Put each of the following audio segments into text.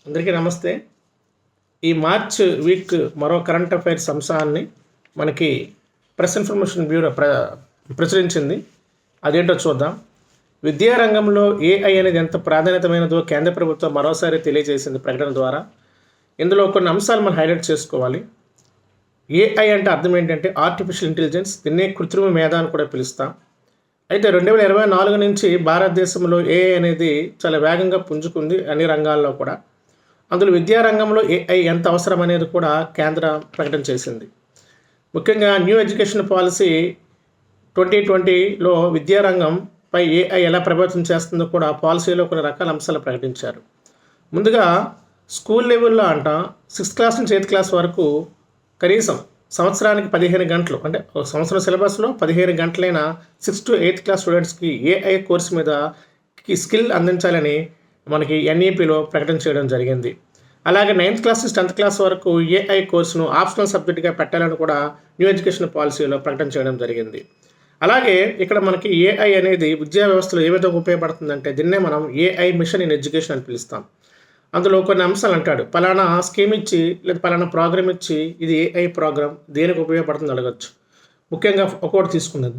అందరికీ నమస్తే. ఈ మార్చ్ వీక్ మరో కరెంట్ అఫైర్స్ అంశాన్ని మనకి ప్రెస్ ఇన్ఫర్మేషన్ బ్యూరో ప్రచురించింది. అదేంటో చూద్దాం. విద్యారంగంలో ఏఐ అనేది ఎంత ప్రాధాన్యతమైనదో కేంద్ర ప్రభుత్వం మరోసారి తెలియజేసింది ప్రకటన ద్వారా. ఇందులో కొన్ని అంశాలు మనం హైలైట్ చేసుకోవాలి. ఏఐ అంటే అర్థం ఏంటంటే ఆర్టిఫిషియల్ ఇంటెలిజెన్స్, దీన్నే కృత్రిమ మేధ అని కూడా పిలుస్తాం. అయితే 2024 నుంచి భారతదేశంలో ఏఐ అనేది చాలా వేగంగా పుంజుకుంది అన్ని రంగాల్లో కూడా. అందులో విద్యారంగంలో ఏఐ ఎంత అవసరం అనేది కూడా కేంద్రం ప్రకటన చేసింది. ముఖ్యంగా న్యూ ఎడ్యుకేషన్ పాలసీ 2020లో విద్యారంగంపై ఏఐ ఎలా ప్రభావితం చేస్తుందో కూడా పాలసీలో కొన్ని రకాల అంశాలు ప్రకటించారు. ముందుగా స్కూల్ లెవెల్లో 6th క్లాస్ నుంచి 8th క్లాస్ వరకు కనీసం సంవత్సరానికి 15 గంటలు, అంటే ఒక సంవత్సరం సిలబస్లో 15 గంటలైన 6th to 8th క్లాస్ స్టూడెంట్స్కి ఏఐ కోర్సు మీద స్కిల్ అందించాలని మనకి ఎన్ఈపిలో ప్రకటన చేయడం జరిగింది. అలాగే 9th క్లాస్ నుంచి 10th క్లాస్ వరకు ఏఐ కోర్సును ఆప్షనల్ సబ్జెక్టుగా పెట్టాలని కూడా న్యూ ఎడ్యుకేషన్ పాలసీలో ప్రకటన చేయడం జరిగింది. అలాగే ఇక్కడ మనకి ఏఐ అనేది విద్యా వ్యవస్థలో ఏ విధంగా ఉపయోగపడుతుందంటే దీన్నే మనం ఏఐ మిషన్ ఇన్ ఎడ్యుకేషన్ అని పిలుస్తాం. అందులో కొన్ని అంశాలు అంటాడు, పలానా స్కీమ్ ఇచ్చి లేదా పలానా ప్రోగ్రామ్ ఇచ్చి ఇది ఏఐ ప్రోగ్రామ్ దేనికి ఉపయోగపడుతుంది అడగచ్చు. ముఖ్యంగా ఒకటి తీసుకుందాం,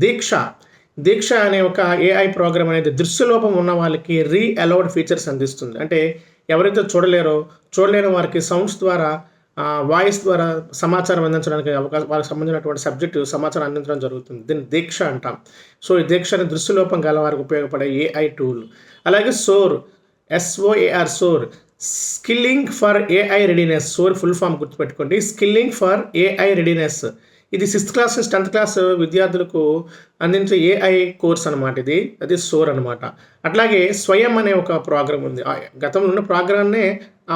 దీక్ష అనే ఒక ఏఐ ప్రోగ్రామ్ అనేది దృశ్యలోపం ఉన్న వాళ్ళకి రీఅలౌడ్ ఫీచర్స్ అందిస్తుంది. అంటే ఎవరైతే చూడలేని వారికి సౌండ్స్ ద్వారా, వాయిస్ ద్వారా సమాచారం అందించడానికి వాళ్ళకి సంబంధించినటువంటి సబ్జెక్టు సమాచారం అందించడం జరుగుతుంది. దీన్ని దీక్ష అంటాం. సో ఈ దీక్ష అనే దృశ్యలోపం గల వారికి ఉపయోగపడే ఏఐ టూల్. అలాగే SOAR skilling for AI readiness. SOAR full form గుర్తుపెట్టుకోండి, స్కిల్లింగ్ ఫర్ ఏఐ రెడీనెస్. ఇది 6th క్లాస్ నుంచి 10th క్లాస్ విద్యార్థులకు అందించే ఏఐ కోర్స్ అనమాట. అది సోర్ అనమాట. అట్లాగే స్వయం అనే ఒక ప్రోగ్రామ్ ఉంది. గతంలో ఉన్న ప్రోగ్రామ్నే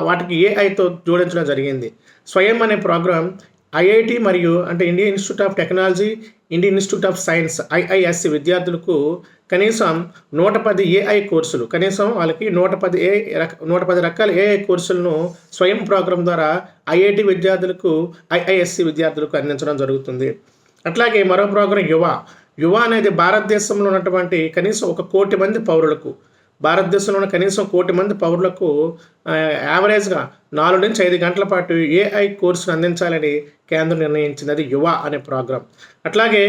వాటికి ఏఐతో జోడించడం జరిగింది. స్వయం అనే ప్రోగ్రామ్ ఐఐటి మరియు అంటే Indian institute of technology, Indian institute of science IISc విద్యార్థులకు కనీసం 110 ఏఐ కోర్సులు, కనీసం వాళ్ళకి 110 రకాల ఏఐ కోర్సులను స్వయం ప్రోగ్రాం ద్వారా ఐఐటి విద్యార్థులకు, IISc విద్యార్థులకు అందించడం జరుగుతుంది. అట్లాగే మరో ప్రోగ్రాం యువ అనేది భారతదేశంలో ఉన్నటువంటి కనీసం 1 కోటి మంది పౌరులకు, భారతదేశంలో ఉన్న కనీసం 1 కోటి మంది పౌరులకు యావరేజ్గా 4 నుంచి 5 గంటల పాటు ఏఐ కోర్సును అందించాలని కేంద్రం నిర్ణయించింది. అది యువ అనే ప్రోగ్రాం. అట్లాగే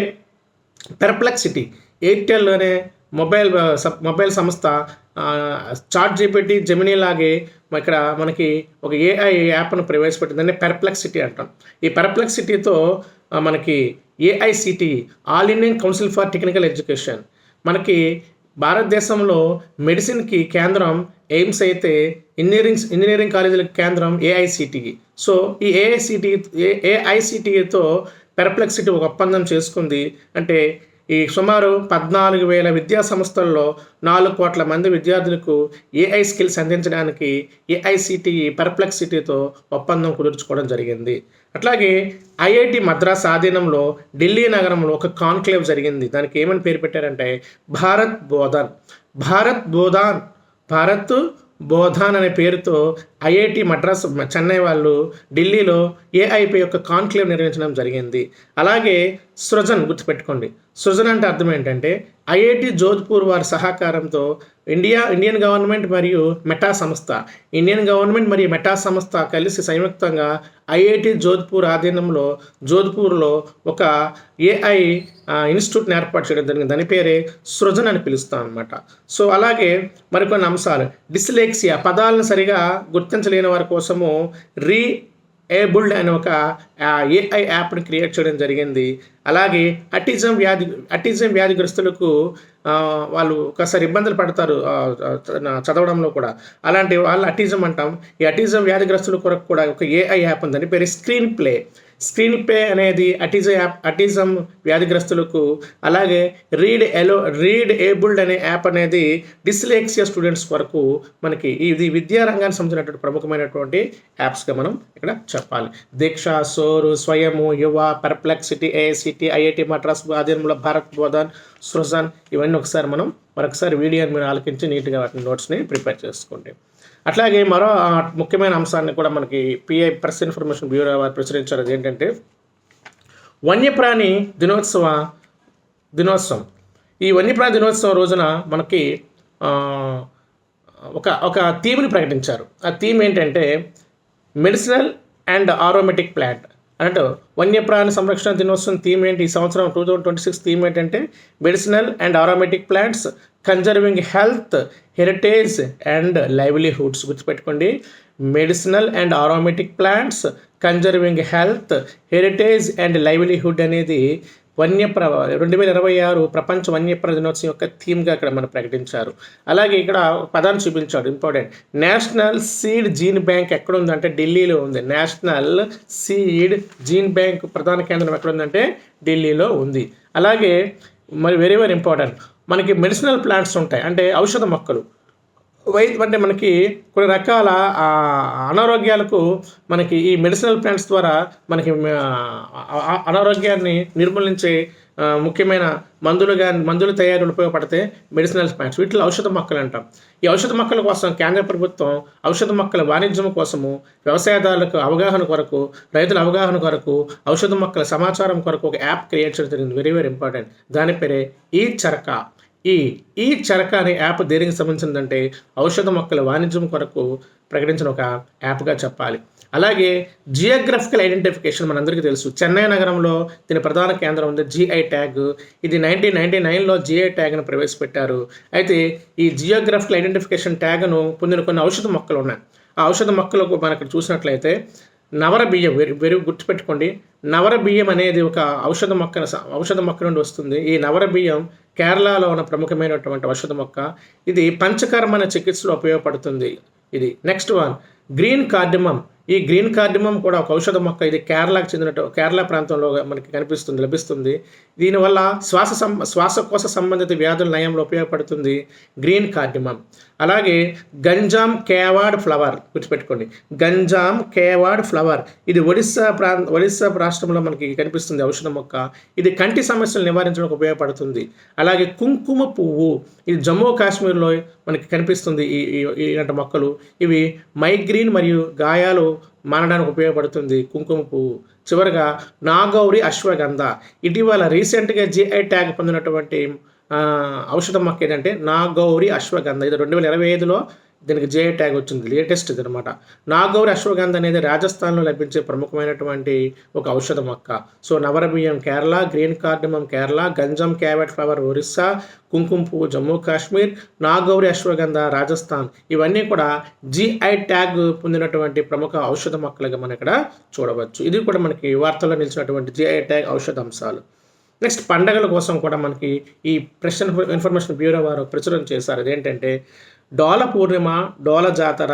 పెర్ప్లెక్సిటీ, ఎయిర్టెల్ అనే మొబైల్ సంస్థ ChatGPT, జెమినీ లాగే ఇక్కడ మనకి ఒక ఏఐ యాప్ను ప్రవేశపెట్టిందని పెర్ప్లెక్సిటీ అంటాం. ఈ పెర్ప్లెక్సిటీతో మనకి AICTE, all Indian council for technical education, మనకి భారతదేశంలో మెడిసిన్కి కేంద్రం ఎయిమ్స్ అయితే ఇంజనీరింగ్ కాలేజీలకు కేంద్రం AICTE. సో ఈ AICTEతో పెర్ప్లెక్సిటీ ఒక ఒప్పందం చేసుకుంది. అంటే ఈ సుమారు 14,000 విద్యా సంస్థల్లో 4 కోట్ల మంది విద్యార్థులకు ఏఐ స్కిల్స్ అందించడానికి AICTE పెర్ప్లెక్సిటీతో ఒప్పందం కుదుర్చుకోవడం జరిగింది. అట్లాగే IIT మద్రాస్ ఆధీనంలో ఢిల్లీ నగరంలో ఒక కాన్క్లేవ్ జరిగింది. దానికి ఏమని పేరు పెట్టారంటే భారత్ బోధాన్ అనే పేరుతో IIT మద్రాస్ చెన్నై వాళ్ళు ఢిల్లీలో ఏఐపై యొక్క కాన్క్లేవ్ నిర్వహించడం జరిగింది. అలాగే సృజన్ గుర్తుపెట్టుకోండి. సృజన్ అంటే అర్థం ఏంటంటే IIT జోధ్పూర్ వారి సహకారంతో ఇండియన్ గవర్నమెంట్ మరియు మెటా సంస్థ కలిసి సంయుక్తంగా IIT జోధ్పూర్ ఆధీనంలో జోధ్పూర్లో ఒక ఏఐ ఇన్స్టిట్యూట్ని ఏర్పాటు చేయడం జరిగింది. దాని పేరే సృజన్ అని పిలుస్తాం అనమాట. సో అలాగే మరికొన్ని అంశాలు, డిస్లెక్సియా, పదాలను సరిగా గుర్తించలేని వారి కోసము రీఏబుల్డ్ అనే ఒక ఏఐ యాప్ని క్రియేట్ చేయడం జరిగింది. అలాగే అటిజం వ్యాధిగ్రస్తులకు వాళ్ళు ఒకసారి ఇబ్బందులు పడతారు చదవడంలో కూడా, అలాంటి వాళ్ళు అటిజం అంటాం. ఈ అటిజం వ్యాధిగ్రస్తుల కొరకు కూడా ఒక ఏఐ యాప్ ఉంది. దాని పేరు స్క్రీన్ ప్లే అనేది అటిజం వ్యాధిగ్రస్తులకు. అలాగే రీడ్ ఏబుల్డ్ అనే యాప్ అనేది డిస్లెక్సియా స్టూడెంట్స్ వరకు మనకి ఇది విద్యారంగానికి సంబంధించినటువంటి ప్రముఖమైనటువంటి యాప్స్గా మనం ఇక్కడ చెప్పాలి. దీక్ష, సోరు, స్వయము, యువ, పెర్ప్లెక్సిటీ, AICTE, IIT మద్రాస్ ఆధీనంలో భారత్ బోధన్, సృజన్, ఇవన్నీ మరొకసారి వీడియోని మీరు ఆలకించి నీట్గా వాటిని నోట్స్ని ప్రిపేర్ చేసుకోండి. అట్లాగే మరో ముఖ్యమైన అంశాన్ని కూడా మనకి PI ప్రెస్ ఇన్ఫర్మేషన్ బ్యూరో వారు ప్రచురించారు. అది ఏంటంటే వన్యప్రాణి దినోత్సవం. ఈ వన్యప్రాణి దినోత్సవం రోజున మనకి ఒక థీమ్ని ప్రకటించారు. ఆ థీమ్ ఏంటంటే మెడిసినల్ అండ్ ఆరోమేటిక్ ప్లాంట్ అన్నట్టు. వన్యప్రాణి సంరక్షణ దినోత్సవం థీమ్ ఏంటి ఈ సంవత్సరం 2026 థీమ్ ఏంటంటే medicinal and aromatic plants conserving health, heritage and livelihoods. గుర్తుపెట్టుకోండి, medicinal and aromatic plants conserving health, heritage and livelihood అనేది 2026 ప్రపంచ వన్యప్రాణి దినోత్సవం యొక్క థీమ్గా ఇక్కడ మనం ప్రకటించారు. అలాగే ఇక్కడ పదాన్ని చూపించాడు important. National seed gene bank ఎక్కడ ఉందంటే ఢిల్లీలో ఉంది. నేషనల్ సీడ్ జీన్ బ్యాంక్ ప్రధాన కేంద్రం ఎక్కడ ఉందంటే ఢిల్లీలో ఉంది. అలాగే మరి వెరీ వెరీ ఇంపార్టెంట్, మనకి మెడిసినల్ ప్లాంట్స్ ఉంటాయి, అంటే ఔషధ మొక్కలు. అంటే మనకి కొన్ని రకాల అనారోగ్యాలకు మనకి ఈ మెడిసినల్ ప్లాంట్స్ ద్వారా మనకి అనారోగ్యాన్ని నిర్మూలించే ముఖ్యమైన మందులు తయారీలు ఉపయోగపడితే మెడిసినల్ ప్లాంట్స్, వీటిలో ఔషధ మొక్కలు అంటాం. ఈ ఔషధ మొక్కల కోసం కేంద్ర ప్రభుత్వం ఔషధ మొక్కల వాణిజ్యం కోసము, వ్యవసాయదారులకు అవగాహన కొరకు, రైతుల అవగాహన కొరకు, ఔషధ మొక్కల సమాచారం కొరకు ఒక యాప్ క్రియేట్ చేయడం జరిగింది. Very very important. దాని పేరే ఈ చరకా. ఈ చరక అనే యాప్ దేనికి సంబంధించిందంటే ఔషధ మొక్కల వాణిజ్యం కొరకు ప్రకటించిన ఒక యాప్గా చెప్పాలి. అలాగే జియోగ్రఫికల్ ఐడెంటిఫికేషన్ మనందరికీ తెలుసు. చెన్నై నగరంలో దీని ప్రధాన కేంద్రం ఉంది, జిఐ ట్యాగ్. ఇది 1999లో జిఐ ట్యాగ్ను ప్రవేశపెట్టారు. అయితే ఈ జియోగ్రఫికల్ ఐడెంటిఫికేషన్ ట్యాగ్ను పొందిన కొన్ని ఔషధ మొక్కలు ఉన్నాయి. ఆ ఔషధ మొక్కలకు మనం ఇక్కడ చూసినట్లయితే నవర బియ్యం, వెరీ గుర్తుపెట్టుకోండి. నవర బియ్యం అనేది ఒక ఔషధ మొక్క నుండి వస్తుంది. ఈ నవర బియ్యం కేరళలో ఉన్న ప్రముఖమైనటువంటి ఔషధ మొక్క. ఇది పంచకర్మ చికిత్సలో ఉపయోగపడుతుంది. ఇది నెక్స్ట్ వన్ గ్రీన్ కార్డిమమ్. ఈ గ్రీన్ కార్డిమమ్ కూడా ఒక ఔషధ మొక్క. ఇది కేరళ ప్రాంతంలో మనకి లభిస్తుంది. దీనివల్ల శ్వాసకోశ సంబంధిత వ్యాధుల నయంలో ఉపయోగపడుతుంది గ్రీన్ కార్డిమమ్. అలాగే గంజాం కేవాడ్ ఫ్లవర్, గుర్తుపెట్టుకోండి, గంజాం కేవాడ్ ఫ్లవర్. ఇది ఒడిస్సా రాష్ట్రంలో మనకి కనిపిస్తుంది ఔషధ మొక్క. ఇది కంటి సమస్యలు నివారించడానికి ఉపయోగపడుతుంది. అలాగే కుంకుమ పువ్వు, ఇది జమ్మూ కాశ్మీర్లో మనకి కనిపిస్తుంది. ఇలాంటి మొక్కలు ఇవి మైగ్రేన్ మరియు గాయాలు మానడానికి ఉపయోగపడుతుంది కుంకుమ పువ్వు. చివరిగా నాగౌరి అశ్వగంధ. ఇటీవల రీసెంట్గా జిఐ ట్యాగ్ పొందినటువంటి ఔషధ మొక్క ఏంటంటే నాగౌరి అశ్వగంధ. ఇది 2025లో దీనికి జిఐ ట్యాగ్ వచ్చింది, లేటెస్ట్ ఇది అనమాట. నాగౌరి అశ్వగంధ అనేది రాజస్థాన్లో లభించే ప్రముఖమైనటువంటి ఒక ఔషధ మొక్క. సో నవరబియ్యం కేరళ, గ్రీన్ కార్డిమమ్ కేరళ, గంజాం క్యావెట్ ఫ్లవర్ ఒరిస్సా, కుంకుమ పువ్వు జమ్మూ కాశ్మీర్, నాగౌరి అశ్వగంధ రాజస్థాన్. ఇవన్నీ కూడా జిఐ ట్యాగ్ పొందినటువంటి ప్రముఖ ఔషధ మొక్కలుగా మనం ఇక్కడ చూడవచ్చు. ఇది కూడా మనకి వార్తల్లో నిలిచినటువంటి జిఐ ట్యాగ్ ఔషధ అంశాలు. నెక్స్ట్ పండగల కోసం కూడా మనకి ఈ ప్రెస్ ఇన్ఫర్మేషన్ బ్యూరో వారు ప్రచురణ చేశారు. అదేంటంటే డోల పూర్ణిమ, డోల జాతర,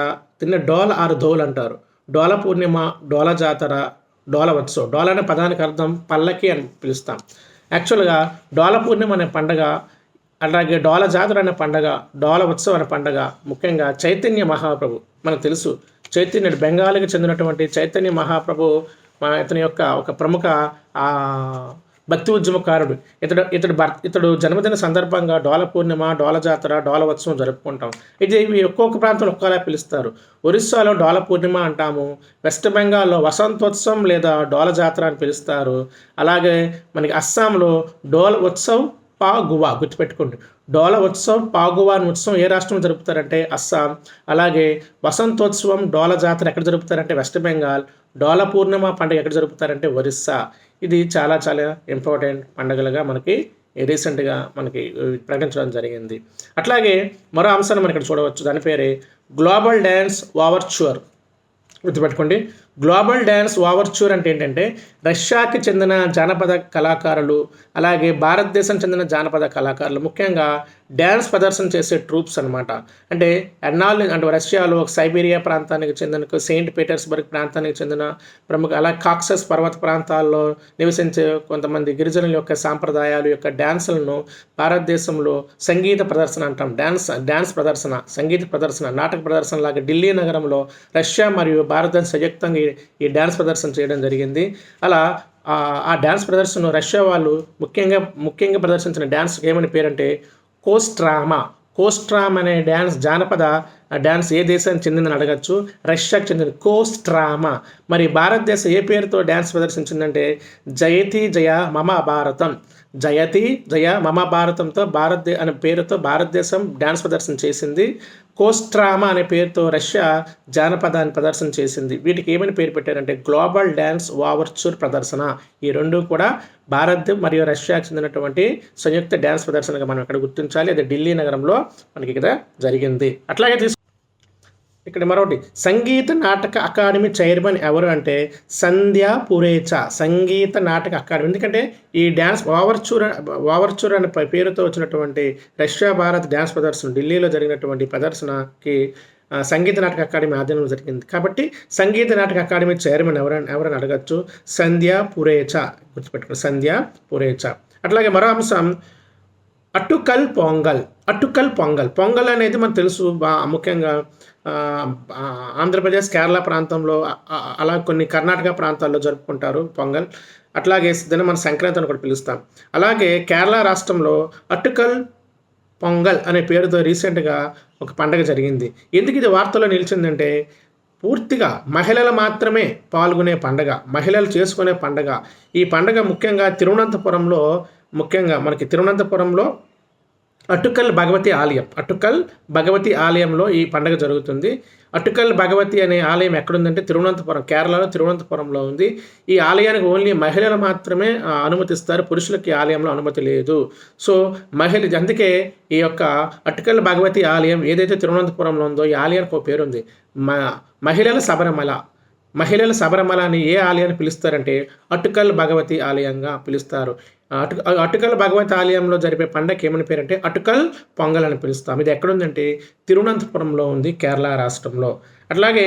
డోల ఆరు ధోలు అంటారు. డోల పూర్ణిమ, డోల జాతర, డోల ఉత్సవం. డోల అనే పదానికి అర్థం పల్లకి అని పిలుస్తాం. యాక్చువల్గా డోల పూర్ణిమ అనే పండగ, అలాగే డోల జాతర అనే పండగ, డోల ఉత్సవం అనే పండగ ముఖ్యంగా చైతన్య మహాప్రభు, మనకు తెలుసు చైతన్యుడు, బెంగాల్కి చెందినటువంటి చైతన్య మహాప్రభు ఇతని యొక్క ఒక ప్రముఖ భక్తి ఉద్యమకారుడు. ఇతడు జన్మదిన సందర్భంగా డోల పూర్ణిమ, డోల జాతర, డోల ఉత్సవం జరుపుకుంటాం. ఇది ఇవి ఒక్కొక్క ప్రాంతంలో ఒక్కలా పిలుస్తారు. ఒరిస్సాలో డోల పూర్ణిమ అంటాము, వెస్ట్ బెంగాల్లో వసంతోత్సవం లేదా డోల జాతర అని పిలుస్తారు. అలాగే మనకి అస్సాంలో డోల ఉత్సవ్ పాగువా, గుర్తుపెట్టుకోండి, డోల ఉత్సవ్ పాగువా అని ఉత్సవం ఏ రాష్ట్రంలో జరుపుతారంటే అస్సాం. అలాగే వసంతోత్సవం, డోల జాతర ఎక్కడ జరుపుతారంటే వెస్ట్ బెంగాల్. డోల పూర్ణిమ పండుగ ఎక్కడ జరుపుతారంటే ఒరిస్సా. ఇది చాలా చాలా ఇంపార్టెంట్ పండుగలుగా మనకి రీసెంట్గా మనకి ప్రకటించడం జరిగింది. అట్లాగే మరో అంశాన్ని మనం ఇక్కడ చూడవచ్చు, దాని పేరే గ్లోబల్ డ్యాన్స్ ఓవర్చూర్. గుర్తుపెట్టుకోండి, గ్లోబల్ డ్యాన్స్ ఓవర్చూర్ అంటే ఏంటంటే రష్యాకి చెందిన జానపద కళాకారులు, అలాగే భారతదేశం చెందిన జానపద కళాకారులు ముఖ్యంగా డ్యాన్స్ ప్రదర్శన చేసే ట్రూప్స్ అనమాట. అంటే అంటే రష్యాలో సైబీరియా ప్రాంతానికి చెందిన, సెయింట్ పీటర్స్బర్గ్ ప్రాంతానికి చెందిన ప్రముఖ, అలాగే కాక్సస్ పర్వత ప్రాంతాల్లో నివసించే కొంతమంది గిరిజనుల యొక్క సాంప్రదాయాలు యొక్క డ్యాన్సులను భారతదేశంలో సంగీత ప్రదర్శన అంటాం. డ్యాన్స్ ప్రదర్శన, సంగీత ప్రదర్శన, నాటక ప్రదర్శన లాగా ఢిల్లీ నగరంలో రష్యా మరియు భారతదేశం సంయుక్తంగా ఈ డ్యాన్స్ ప్రదర్శన చేయడం జరిగింది. అలా ఆ డ్యాన్స్ ప్రదర్శనను రష్యా వాళ్ళు ముఖ్యంగా ప్రదర్శించిన డ్యాన్స్ ఏమని పేరంటే కోస్ట్రామా. కోస్ట్రామ్ అనే జానపద డ్యాన్స్ ఏ దేశానికి చెందిందని అడగచ్చు. రష్యాకి చెందిన కోస్ట్రామా. మరి భారతదేశం ఏ పేరుతో డ్యాన్స్ ప్రదర్శించిందంటే జయతి జయ మమ భారతం. జయతి జయ మమ భారతంతో అనే పేరుతో భారతదేశం డ్యాన్స్ ప్రదర్శన చేసింది. కోస్ట్రామా అనే పేరుతో రష్యా జానపదాన్ని ప్రదర్శన చేసింది. వీటికి ఏమని పేరు పెట్టారంటే గ్లోబల్ డ్యాన్స్ ఓవర్చూర్ ప్రదర్శన. ఈ రెండు కూడా భారత్ మరియు రష్యాకు చెందినటువంటి సంయుక్త డ్యాన్స్ ప్రదర్శనగా మనం ఇక్కడ గుర్తించాలి. అది ఢిల్లీ నగరంలో మనకి ఇక్కడ జరిగింది. అట్లాగే ఇక్కడ మరొకటి సంగీత నాటక అకాడమీ చైర్మన్ ఎవరు అంటే సంధ్యా పురేచా. సంగీత నాటక అకాడమీ, ఎందుకంటే ఈ డ్యాన్స్ ఓవర్చూర్ అనే పేరుతో వచ్చినటువంటి రష్యా భారత్ డ్యాన్స్ ప్రదర్శన ఢిల్లీలో జరిగినటువంటి ప్రదర్శనకి సంగీత నాటక అకాడమీ ఆధీనంలో జరిగింది. కాబట్టి సంగీత నాటక అకాడమీ చైర్మన్ ఎవరని అడగచ్చు, సంధ్యా పురేచా. గుర్తుపెట్టుకోండి, సంధ్యా పురేచా. అట్లాగే మరో అంశం అటుకల్ పొంగల్. పొంగల్ అనేది మనకు తెలుసు, ముఖ్యంగా ఆంధ్రప్రదేశ్ కేరళ ప్రాంతంలో అలా కొన్ని కర్ణాటక ప్రాంతాల్లో జరుపుకుంటారు పొంగల్. అట్లాగే దీన్ని మనం సంక్రాంతి అని కూడా పిలుస్తాం. అలాగే కేరళ రాష్ట్రంలో అటుకల్ పొంగల్ అనే పేరుతో రీసెంట్గా ఒక పండగ జరిగింది. ఎందుకు ఇది వార్తల్లో నిలిచిందంటే పూర్తిగా మహిళలు మాత్రమే పాల్గొనే పండగ, మహిళలు చేసుకునే పండగ. ఈ పండగ ముఖ్యంగా తిరువనంతపురంలో అటుకల్ భగవతి ఆలయంలో ఈ పండుగ జరుగుతుంది. అటుకల్ భగవతి అనే ఆలయం ఎక్కడుందంటే కేరళలో తిరువనంతపురంలో ఉంది. ఈ ఆలయానికి ఓన్లీ మహిళలు మాత్రమే అనుమతిస్తారు, పురుషులకి ఆలయంలో అనుమతి లేదు. సో అందుకే ఈ యొక్క అటుకల్ భగవతి ఆలయం ఏదైతే తిరువనంతపురంలో ఉందో ఈ ఆలయానికి ఒక పేరుంది, మహిళల శబరిమల అని ఏ ఆలయాన్ని పిలుస్తారంటే అటుకల్ భగవతి ఆలయంగా పిలుస్తారు. అటుకల్ భగవతి ఆలయంలో జరిపే పండగ ఏమని పేరు అంటే అటుకల్ పొంగల్ అని పిలుస్తాం. ఇది ఎక్కడుందంటే తిరువనంతపురంలో ఉంది, కేరళ రాష్ట్రంలో. అట్లాగే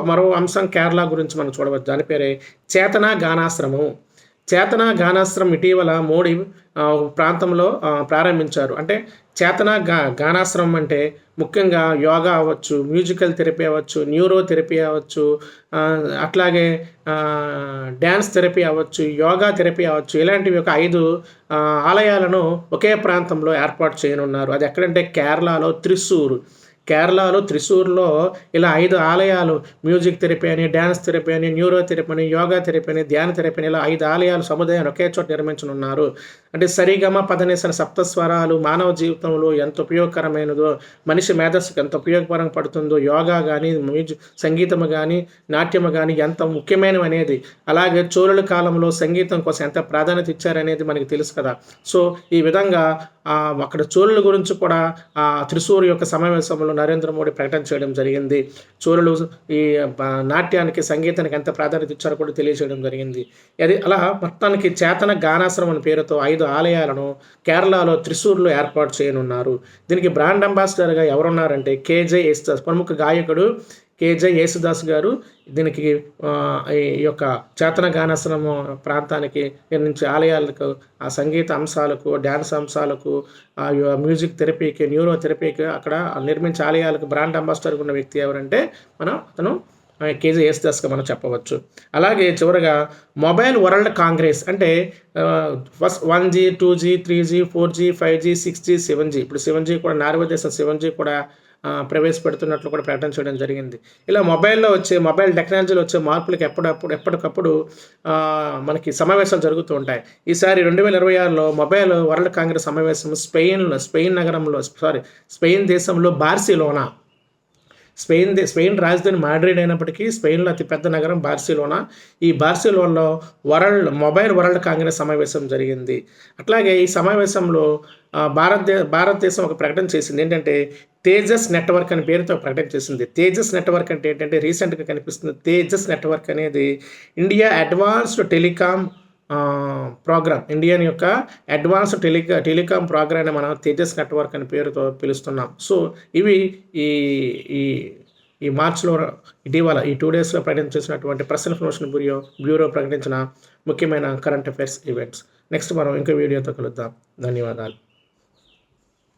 మరో అంశం కేరళ గురించి మనం చూడవచ్చు, దాని పేరే చేతనా గానాశ్రమం ఇటీవల మోడీ ప్రాంతంలో ప్రారంభించారు. అంటే చేతనా గానాశ్రమం అంటే ముఖ్యంగా యోగా అవ్వచ్చు, మ్యూజికల్ థెరపీ అవ్వచ్చు, న్యూరో థెరపీ అవ్వచ్చు, అట్లాగే డ్యాన్స్ థెరపీ అవ్వచ్చు, యోగా థెరపీ అవ్వచ్చు, ఇలాంటివి ఒక 5 ఆలయాలను ఒకే ప్రాంతంలో ఏర్పాటు చేయనున్నారు. అది ఎక్కడంటే కేరళలో త్రిశూర్లో ఇలా 5 ఆలయాలు, మ్యూజిక్ థెరపీ అని, డ్యాన్స్ థెరపీ అని, న్యూరో థెరపీ అని, యోగా థెరపీ అని, ధ్యాన థెరపీ అని, ఇలా 5 ఆలయాలు సముదాయాన్ని ఒకే చోట నిర్మించనున్నారు. అంటే సరిగమ పదనిసన సప్తస్వరాలు మానవ జీవితంలో ఎంత ఉపయోగకరమైనదో, మనిషి మేధస్సుకు ఎంత ఉపయోగకరం పడుతుందో, యోగా కానీ సంగీతము కానీ నాట్యము కానీ ఎంత ముఖ్యమైనవి అనేది, అలాగే చోళుల కాలంలో సంగీతం కోసం ఎంత ప్రాధాన్యత ఇచ్చారనేది మనకి తెలుసు కదా. సో ఈ విధంగా అక్కడ చోళుల గురించి కూడా త్రిశూర్ యొక్క సమావేశంలో నరేంద్ర మోడీ ప్రకటన చేయడం జరిగింది. చోళులు ఈ నాట్యానికి సంగీతానికి ఎంత ప్రాధాన్యత ఇచ్చారో కూడా తెలియజేయడం జరిగింది. అది అలా మొత్తానికి చేతన గానాశ్రమం అనే పేరుతో 5 ఆలయాలను కేరళలో త్రిశూర్లో ఏర్పాటు చేయనున్నారు. దీనికి బ్రాండ్ అంబాసిడర్గా ఎవరున్నారంటే కేజే యేసుదాస్, ప్రముఖ గాయకుడు కేజే యేసుదాస్ గారు దీనికి ఈ యొక్క చేతన గానాశ్రమం ప్రాంతానికి నిర్మించే ఆలయాలకు, ఆ సంగీత అంశాలకు, డ్యాన్స్ అంశాలకు, మ్యూజిక్ థెరపీకి, న్యూరో థెరపీకి అక్కడ నిర్మించే ఆలయాలకు బ్రాండ్ అంబాసిడర్గా ఉన్న వ్యక్తి ఎవరంటే అతను కేజీ యేసుదాస్గా మనం చెప్పవచ్చు. అలాగే చివరగా మొబైల్ వరల్డ్ కాంగ్రెస్ అంటే first 1G 2G 3G 4G 5G 6G 7G, ఇప్పుడు 7G కూడా నార్వే దేశం 7G కూడా ప్రవేశపెడుతున్నట్లు కూడా ప్రకటన చేయడం జరిగింది. ఇలా మొబైల్ టెక్నాలజీలో వచ్చే మార్పులకు ఎప్పటికప్పుడు మనకి సమావేశాలు జరుగుతూ ఉంటాయి. ఈసారి 2026లో మొబైల్ వరల్డ్ కాంగ్రెస్ సమావేశం స్పెయిన్ దేశంలో బార్సిలోనా, స్పెయిన్ రాజధాని మాడ్రిడ్ అయినప్పటికీ స్పెయిన్లో అతిపెద్ద నగరం బార్సిలోనా. ఈ బార్సిలోనాలో మొబైల్ వరల్డ్ కాంగ్రెస్ సమావేశం జరిగింది. అట్లాగే ఈ సమావేశంలో భారతదేశం ఒక ప్రకటన చేసింది, ఏంటంటే తేజస్ నెట్వర్క్ అనే పేరుతో ప్రకటన చేసింది. తేజస్ నెట్వర్క్ అంటే ఏంటంటే రీసెంట్గా కనిపిస్తుంది. తేజస్ నెట్వర్క్ అనేది India advanced telecom programme, Indian యొక్క అడ్వాన్స్డ్ టెలికాం ప్రోగ్రామ్ని మనం తేజస్ నెట్వర్క్ అనే పేరుతో పిలుస్తున్నాం. సో ఇవి ఈ మార్చిలో ఇటీవల ఈ 2 డేస్లో ప్రకటన చేసినటువంటి ప్రెస్ ఇన్ఫర్మేషన్ బ్యూరో ప్రకటించిన ముఖ్యమైన కరెంట్ అఫైర్స్ ఈవెంట్స్. నెక్స్ట్ మనం ఇంకో వీడియోతో కలుద్దాం. ధన్యవాదాలు.